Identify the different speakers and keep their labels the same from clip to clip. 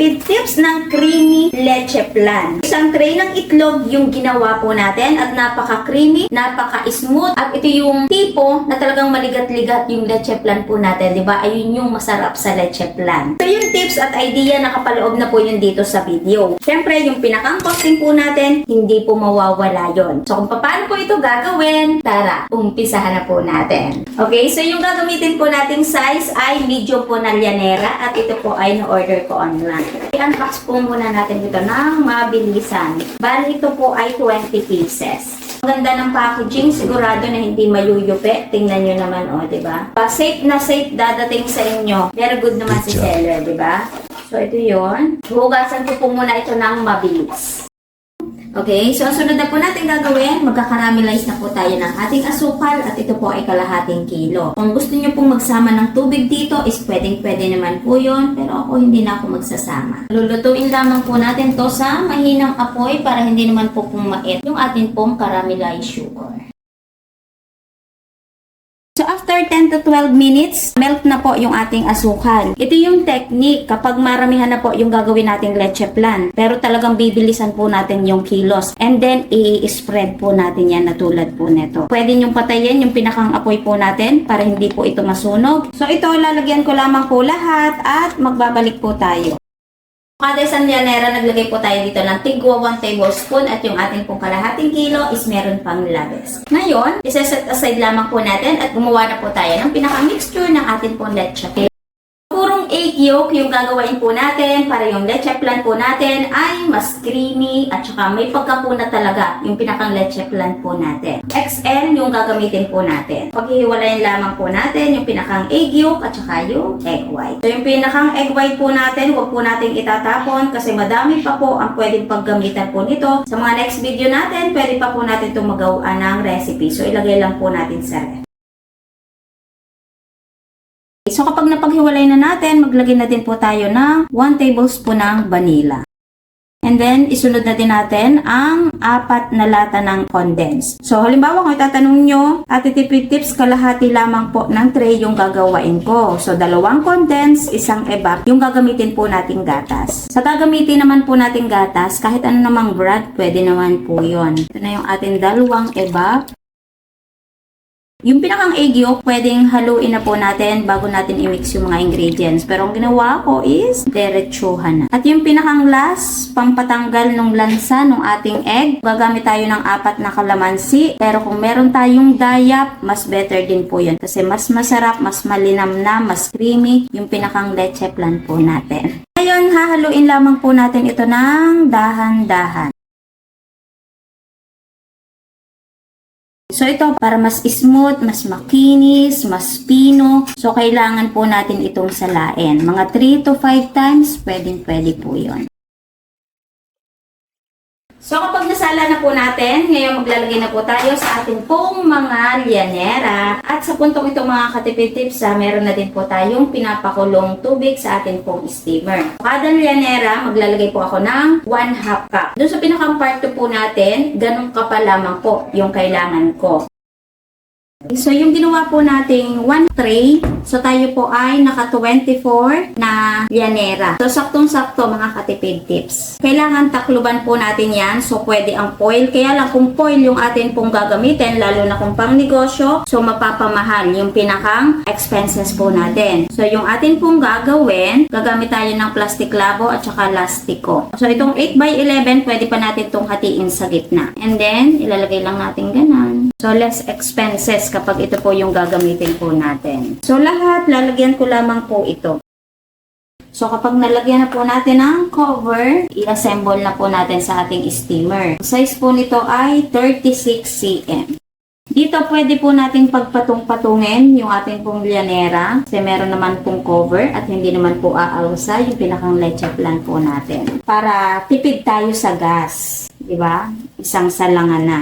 Speaker 1: Katipid tips ng creamy leche flan. Isang tray ng itlog yung ginawa po natin at napaka-creamy, napaka-smooth at ito yung tipo na talagang maligat-ligat yung leche flan po natin, di ba? Ayun yung masarap sa leche flan. So yung tips at idea nakapaloob na po yun dito sa video. Siyempre, yung pinakang costing po natin, hindi po mawawala yon. So kung paano po ito gagawin, tara, umpisahan na po natin. Okay, so yung gagamitin po nating size ay medium po na llanera at ito po ay na-order ko online. I-unbox po muna natin dito ng mabilisan. Bali ito po ay 20 pieces. Ang ganda ng packaging, sigurado na hindi mayuyupi. Tingnan nyo naman, o, diba? Safe na safe dadating sa inyo. Very good naman si seller, diba? So, ito yon. Hugasan ko po muna ito ng mabilis. Okay, so ang sunod na po natin gagawin, magkakaramelize na po tayo ng ating asukal at ito po ay kalahating kilo. Kung gusto nyo pong magsama ng tubig dito is pwede naman po yun, pero ako hindi na ako magsasama. Lulutuin lamang po natin to sa mahinang apoy para hindi naman po pumait yung ating pong caramelized sugar. So after 10 to 12 minutes, melt na po yung ating asukal. Ito yung technique kapag maramihan na po yung gagawin nating leche flan. Pero talagang bibilisan po natin yung kilos. And then, i-spread po natin yan na tulad po nito. Pwede nyong patayin yung pinakang apoy po natin para hindi po ito masunog. So ito, lalagyan ko lamang po lahat at magbabalik po tayo. Kada isang llanera, naglagay po tayo dito ng tigwa 1 tablespoon at yung ating pong kalahating kilo is meron pang labis. Ngayon, isa-set aside lamang po natin at gumawa na po tayo ng pinaka-mixture ng ating pong leche. Purong egg yolk yung gagawain po natin para yung leche flan po natin ay mas creamy at saka may pagkapuna talaga yung pinakang leche flan po natin. XL yung gagamitin po natin. Paghihiwalayin lamang po natin yung pinakang egg yolk at saka yung egg white. So yung pinakang egg white po natin, huwag po natin itatapon kasi madami pa po ang pwedeng paggamitan po nito. Sa mga next video natin, pwede pa po natin itong magawa ng recipe. So ilagay lang po natin sa ref. So kapag napaghiwalay na natin, maglagay na din po tayo ng 1 tablespoon ng vanilla. And then, isunod na din natin ang 4 na lata ng condensed. So halimbawa kung itatanong nyo, Ate Tipid Tips, kalahati lamang po ng tray yung gagawain ko. So 2 condensed, 1 evap, yung gagamitin po nating gatas. Sa gagamitin naman po nating gatas, kahit ano namang brand, pwede naman po yun. Ito na yung ating 2 evap. Yung pinakang egg yolk, pwedeng haluin na po natin bago natin i-mix yung mga ingredients. Pero ang ginawa ko is diretsuhan na. At yung pinakang last, pampatanggal ng lansa ng ating egg, gagamit tayo ng 4 na kalamansi. Pero kung meron tayong dayap, mas better din po yun. Kasi mas masarap, mas malinamnam, mas creamy yung pinakang leche flan po natin. Ngayon, hahaluin lamang po natin ito ng dahan-dahan. So ito, para mas smooth, mas makinis, mas pino. So kailangan po natin itong salain. Mga 3 to 5 times, pwede po yun. So kapag nasala na po natin, ngayon maglalagay na po tayo sa ating pong mga llanera. At sa puntong ito mga katipid tips, meron na din po tayong pinapakulong tubig sa ating pong steamer. Kada llanera, maglalagay po ako ng 1/2 cup. Doon sa pinakang part 2 po natin, ganun kapal lamang po yung kailangan ko. So, yung ginawa po nating 1 tray, so tayo po ay naka 24 na llanera. So, saktong-sakto mga katipid tips. Kailangan takluban po natin yan. So, pwede ang foil. Kaya lang kung foil yung atin pong gagamitin, lalo na kung pang negosyo, so mapapamahal yung pinakang expenses po natin. So, yung atin pong gagawin, gagamit tayo ng plastic labo at saka lastiko. So, itong 8x11, pwede pa natin itong hatiin sa gitna. And then, ilalagay lang natin ganon. So, less expenses kapag ito po yung gagamitin po natin. So, lahat, lalagyan ko lamang po ito. So, kapag nalagyan na po natin ng cover, i-assemble na po natin sa ating steamer. Size po nito ay 36 cm. Dito, pwede po nating pagpatung-patungin yung ating pong llanera kasi meron naman pong cover at hindi naman po aalsa yung pinakang leche flan po natin. Para tipid tayo sa gas. Diba? Isang salangan na.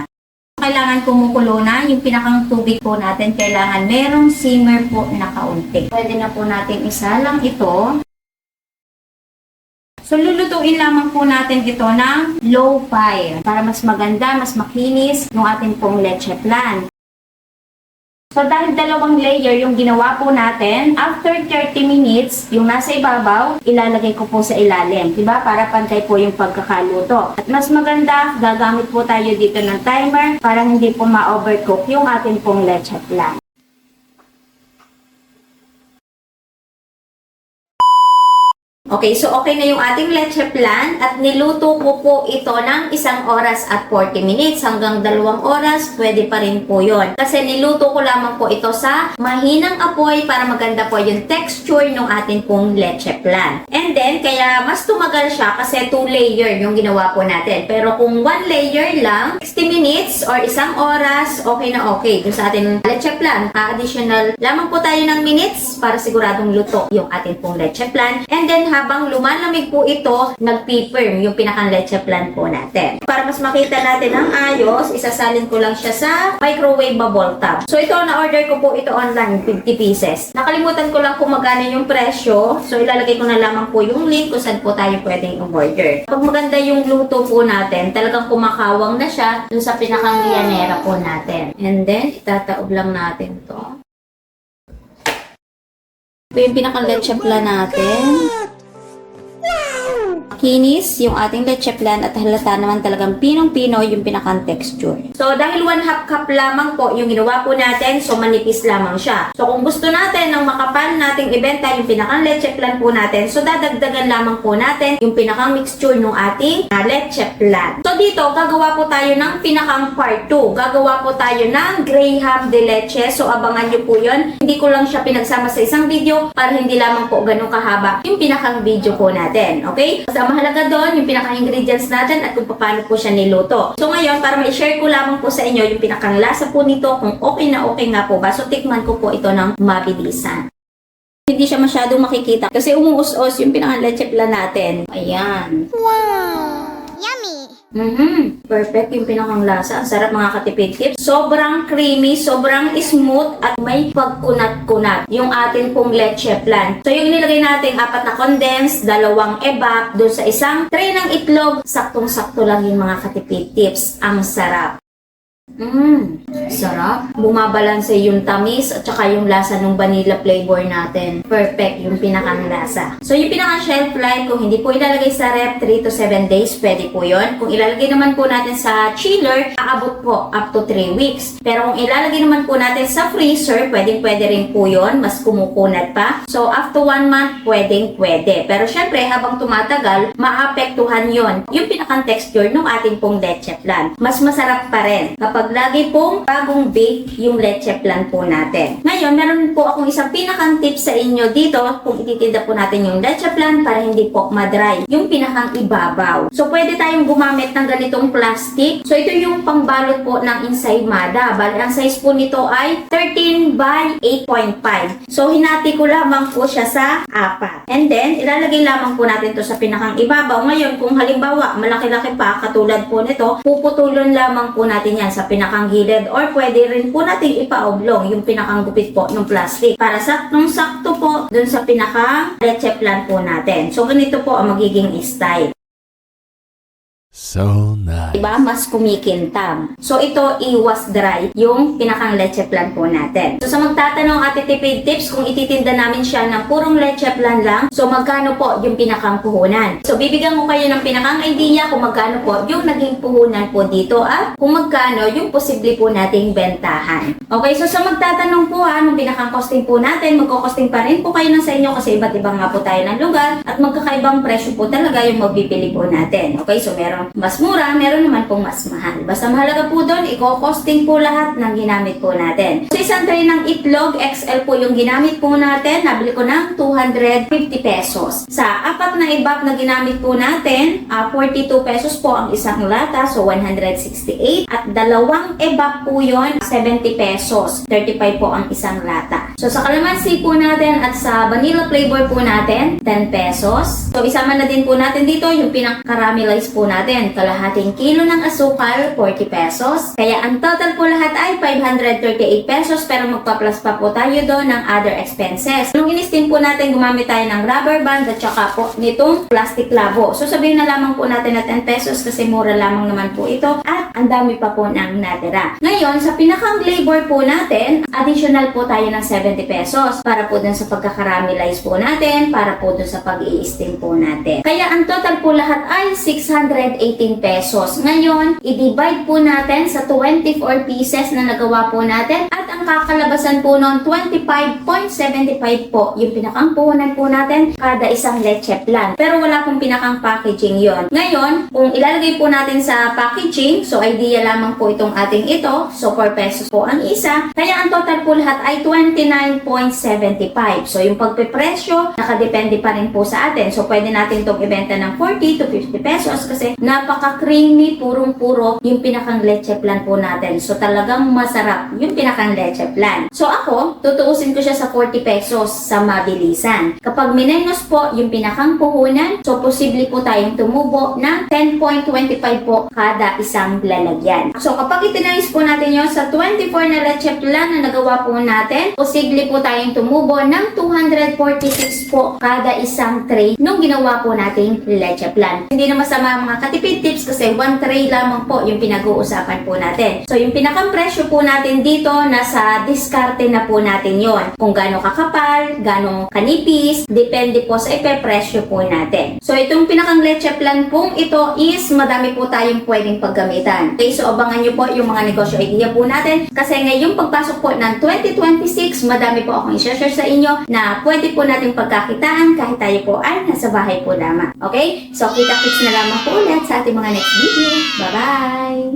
Speaker 1: Kailangan kumukulo na yung pinakang tubig po natin. Kailangan merong simmer po na kaunti. Pwede na po natin isalang ito. So, lulutuin lamang po natin ito ng low fire para mas maganda, mas makinis yung ating pong leche flan. So dahil dalawang layer yung ginawa po natin, after 30 minutes, yung nasa ibabaw, ilalagay ko po sa ilalim. Diba? Para pantay po yung pagkakaluto. At mas maganda, gagamit po tayo dito ng timer para hindi po ma-overcook yung ating pong leche flan. Okay, so okay na yung ating leche flan at niluto ko po ito ng 1 oras at 40 minutes hanggang 2 oras, pwede pa rin po yon. Kasi niluto ko lamang po ito sa mahinang apoy para maganda po yung texture ng ating pong leche flan. And then, kaya mas tumagal siya kasi 2 layer yung ginawa po natin. Pero kung 1 layer lang, 60 minutes or 1 oras, okay na okay. Dun sa ating leche flan, additional lamang po tayo ng minutes para siguradong luto yung ating pong leche flan. And then, habang lumalamig po ito, nagpi-firm yung pinakang leche flan po natin. Para mas makita natin ang ayos, isasalin ko lang siya sa microwave bubble top. So ito, na-order ko po ito online, 50 pieces. Nakalimutan ko lang kung magkano yung presyo. So ilalagay ko na lamang po yung link kung saan po tayo pwedeng umorder. Pag maganda yung luto po natin, talagang kumakawang na siya dun sa pinakang lianera po natin. And then, itataob lang natin to. Ito yung pinakang leche flan natin. Kinis yung ating leche flan at halata naman talagang pinong-pino yung pinakang texture. So, dahil 1/2 cup lamang po yung ginawa po natin, so manipis lamang siya. So, kung gusto natin ng makapal nating ibenta yung pinakang leche flan po natin, so dadagdagan lamang po natin yung pinakang mixture ng ating leche flan. So, dito, gagawa po tayo ng pinakang part 2. Gagawa po tayo ng Graham de leche. So, abangan nyo po yun. Hindi ko lang siya pinagsama sa isang video para hindi lamang po ganun kahaba yung pinakang video po natin. Okay? So, mahalaga doon yung pinaka-ingredients natin at kung paano po siya niluto. So ngayon, para ma-share ko lamang po sa inyo yung pinakang lasa po nito, kung okay na okay nga po ba. So tikman ko po ito ng mabilisan. Hindi siya masyadong makikita kasi umuus-us yung pinakang leche flan natin. Ayan. Wow! Yummy! Perfect yung pinakang lasa. Ang sarap mga katipid tips. Sobrang creamy, sobrang smooth at may pagkunat-kunat yung atin pong leche flan. So yung nilagay natin 4 na condensed, 2 evap, doon sa isang tray ng itlog, saktong-sakto lang yung mga katipid tips. Ang sarap. Sarap. Bumabalanse yung tamis at saka yung lasa ng vanilla flavor natin. Perfect yung pinakang lasa. So yung pinakang shelf life, kung hindi po ilalagay sa ref, 3 to 7 days, pwede po yun. Kung ilalagay naman po natin sa chiller, aabot po up to 3 weeks. Pero kung ilalagay naman po natin sa freezer, pwede rin po yun. Mas kumukunat pa. So after 1 month, pwede. Pero syempre, habang tumatagal, maapektuhan yon yung pinakang texture ng ating pong leche flan. Mas masarap pa rin kapag lagi pong bagong bake yung leche flan po natin. Ngayon, meron po akong isang pinakang tip sa inyo dito kung ititinda po natin yung leche flan para hindi po madry yung pinakang ibabaw. So, pwede tayong gumamit ng ganitong plastic. So, ito yung pangbalot po ng ensaymada. Bali, ang size po nito ay 13 by 8.5. So, hinati ko lamang po siya sa 4. And then, ilalagay lamang po natin to sa pinakang ibabaw. Ngayon, kung halimbawa, malaki-laki pa, katulad po nito, puputulon lamang po natin yan sa pinakang gilid or pwede rin po natin ipaoblong yung pinakang gupit po ng plastic para saktong-sakto po dun sa pinakang leche flan po natin. So, ganito po ang magiging style.
Speaker 2: So nice.
Speaker 1: Diba? Mas kumikintab. So, ito, iwas dry yung pinakang leche flan po natin. So, sa magtatanong Ate Tipid Tips, kung ititinda namin siya ng purong leche flan lang, so, magkano po yung pinakang puhunan? So, bibigyan ko kayo ng pinakang idea kung magkano po yung naging puhunan po dito at kung magkano yung posible po nating bentahan. Okay, so sa magtatanong po nung pinakang costing po natin, magkakosting pa rin po kayo ng sa inyo kasi iba't ibang nga po tayo ng lugar at magkakaibang presyo po talaga yung magbibili po natin. Okay, so meron mas mura, meron naman pong mas mahal. Basta mahalaga po doon, i-costing po lahat ng ginamit po natin. So, isang tray ng itlog, XL po yung ginamit po natin. Nabili ko ng 250 pesos. Sa 4 na ibap na ginamit po natin, 42 pesos po ang isang lata, so 168. At 2 ibap po yun, 70 pesos. 35 po ang isang lata. So, sa kalamansi po natin at sa vanilla flavor po natin, 10 pesos. So, isama na din po natin dito yung pinaka-caramelize po natin. natin, kalahating kilo ng asukal, 40 pesos. Kaya ang total po lahat ay 538 pesos pero magpa-plus pa po tayo doon ng other expenses. Nung in-steam po natin, gumamit tayo ng rubber band at saka po nitong plastic labo. So sabihin na lamang po natin na 10 pesos kasi mura lamang naman po ito at ang dami pa po ng natira. Ngayon, sa pinakang labor po natin, additional po tayo ng 70 pesos para po dun sa pagkakaramelize po natin, para po dun sa pag-i-steam po natin. Kaya ang total po lahat ay 618 pesos. Ngayon, i-divide po natin sa 24 pieces na nagawa po natin at ang kakalabasan po noon 25.75 po yung pinakang puhunan po natin kada isang leche plan. Pero wala pong pinakang packaging yon. Ngayon, kung ilalagay po natin sa packaging, so idea lamang po itong ating ito. So 4 pesos po ang isa. Kaya ang total po lahat ay 29.75. So yung pagpepresyo, nakadepende pa rin po sa atin. So pwede natin itong ibenta ng 40 to 50 pesos kasi napaka-creamy, purong-puro yung pinakang leche plan po natin. So talagang masarap yung pinakang leche plan. So ako, tutuusin ko siya sa 40 pesos sa mabilisan. Kapag minenos po yung pinakang puhunan, so posible po tayong tumubo ng 10.25 po kada isang lalagyan. So kapag itinayos po natin yon sa 24 na leche plan na nagawa po natin, posible po tayong tumubo ng 246 po kada isang tray nung ginawa po nating leche plan. Hindi na masama mga katipid tips kasi 1 tray lamang po yung pinag-uusapan po natin. So yung pinakang presyo po natin dito, nasa diskarte na po natin yon. Kung gaano kakapal, gaano kanipis, depende po sa ipepresyo po natin. So itong pinakang leche plan pong ito is madami po tayong pwedeng paggamitan. Okay, so abangan nyo po yung mga negosyo idea po natin kasi ngayong pagpasok po ng 2026, madami po akong i-share sa inyo na pwede po nating pagkakitaan kahit tayo po ay nasa bahay po lamang. Okay, so kita-kits na lamang po ulit sa ating mga next video. Bye-bye!